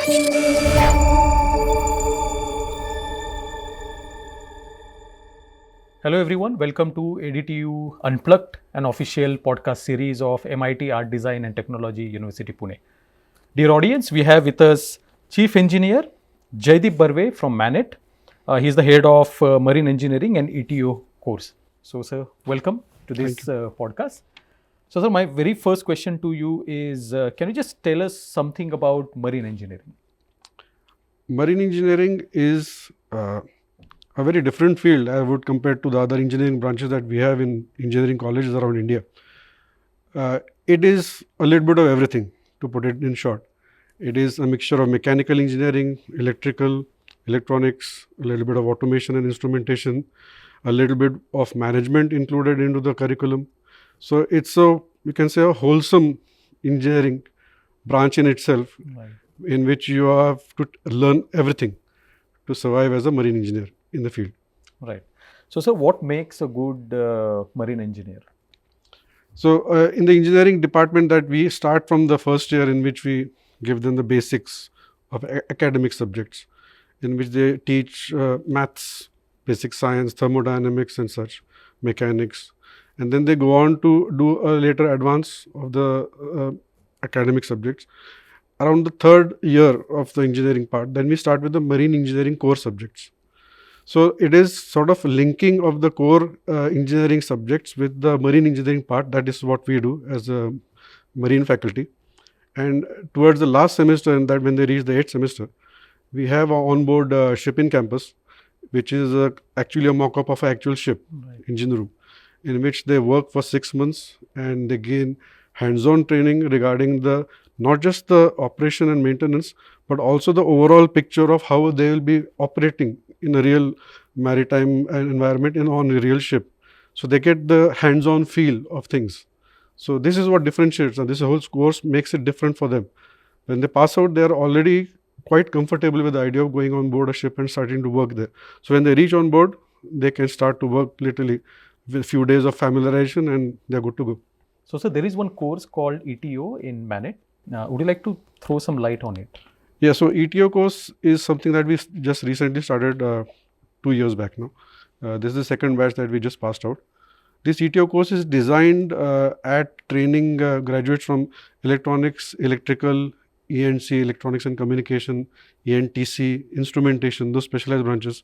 Hello everyone, welcome to ADTU Unplugged, an official podcast series of MIT Art Design and Technology University Pune. Dear audience, we have with us Chief Engineer Jaideep Barve from MANET. He is the head of Marine Engineering and ETO course. So sir, welcome to this podcast. So sir, my very first question to you is, can you just tell us something about marine engineering? Marine engineering is a very different field I would compare to the other engineering branches that we have in engineering colleges around India. It is a little bit of everything, to put it in short. It is a mixture of mechanical engineering, electrical, electronics, a little bit of automation and instrumentation, a little bit of management included into the curriculum. So it's you can say a wholesome engineering branch in itself, Right. in which you have to learn everything to survive as a marine engineer in the field. Right. So sir, what makes a good marine engineer? So in the engineering department that we start from the first year, in which we give them the basics of academic subjects, in which they teach maths, basic science, thermodynamics and such, mechanics. And then they go on to do a later advance of the academic subjects. Around the third year of the engineering part, then we start with the marine engineering core subjects. So it is sort of linking of the core engineering subjects with the marine engineering part. That is what we do as a marine faculty. And towards the last semester, and that when they reach the 8th semester, we have an onboard ship-in campus, which is actually a mock-up of an actual ship, Right. engine room, in which they work for 6 months and they gain hands-on training regarding the not just the operation and maintenance, but also the overall picture of how they will be operating in a real maritime environment on a real ship. So they get the hands-on feel of things. So this is what differentiates, and this whole course makes it different for them. When they pass out, they are already quite comfortable with the idea of going on board a ship and starting to work there. So when they reach on board, they can start to work literally with a few days of familiarization and they're good to go. So sir, there is one course called ETO in MANET. Would you like to throw some light on it? Yeah, so ETO course is something that we just recently started 2 years back now. This is the second batch that we just passed out. This ETO course is designed at training graduates from electronics, electrical, ENC, electronics and communication, ENTC, instrumentation, those specialized branches,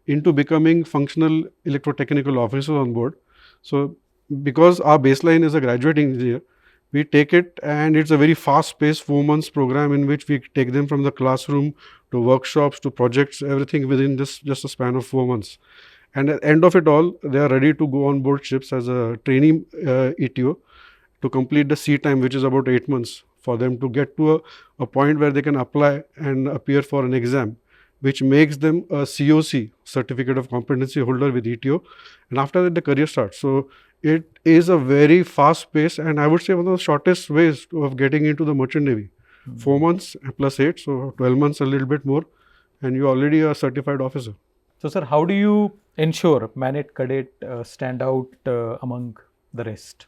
into becoming functional electrotechnical officers on board. So because our baseline is a graduate engineer, we take it, and it's a very fast-paced 4 months program in which we take them from the classroom to workshops to projects, everything within this just a span of 4 months. And at the end of it all, they are ready to go on board ships as a trainee ETO to complete the sea time, which is about 8 months, for them to get to a point where they can apply and appear for an exam, which makes them a COC, Certificate of Competency holder with ETO. And after that, the career starts. So it is a very fast pace, and I would say one of the shortest ways of getting into the merchant navy. 4 months plus 8, so 12 months, a little bit more, and you're already a certified officer. So sir, how do you ensure MANET cadet stand out among the rest?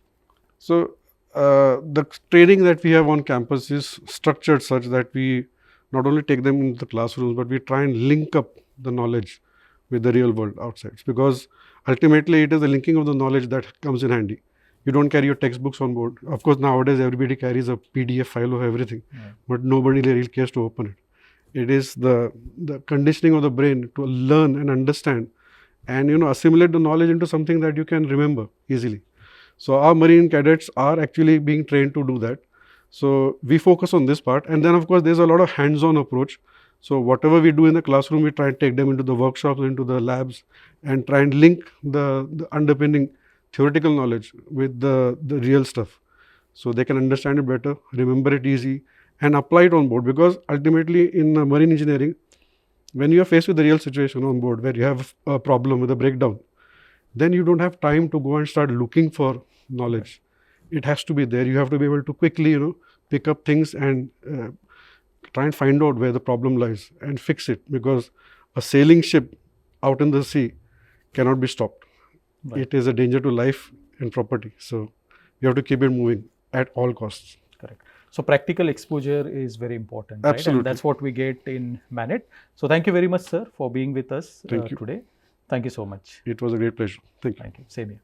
So the training that we have on campus is structured such that we not only take them into the classrooms, but we try and link up the knowledge with the real world outside, because ultimately it is the linking of the knowledge that comes in handy. You don't carry your textbooks on board. Of course, nowadays everybody carries a PDF file of everything, but nobody really cares to open it. It is the conditioning of the brain to learn and understand and assimilate the knowledge into something that you can remember easily. So our marine cadets are actually being trained to do that. So we focus on this part, and then of course there's a lot of hands-on approach. So whatever we do in the classroom, we try and take them into the workshops, into the labs, and try and link the underpinning theoretical knowledge with the real stuff, so they can understand it better, remember it easy, and apply it on board. Because ultimately in marine engineering, when you are faced with the real situation on board where you have a problem with a breakdown, then you don't have time to go and start looking for knowledge. It has to be there. You have to be able to quickly, pick up things and try and find out where the problem lies and fix it, because a sailing ship out in the sea cannot be stopped. Right. It is a danger to life and property. So you have to keep it moving at all costs. Correct. So practical exposure is very important, right? Absolutely. And that's what we get in MANET. So thank you very much, sir, for being with us Thank you. today. Thank you so much. It was a great pleasure. Thank you. Thank you. Same here.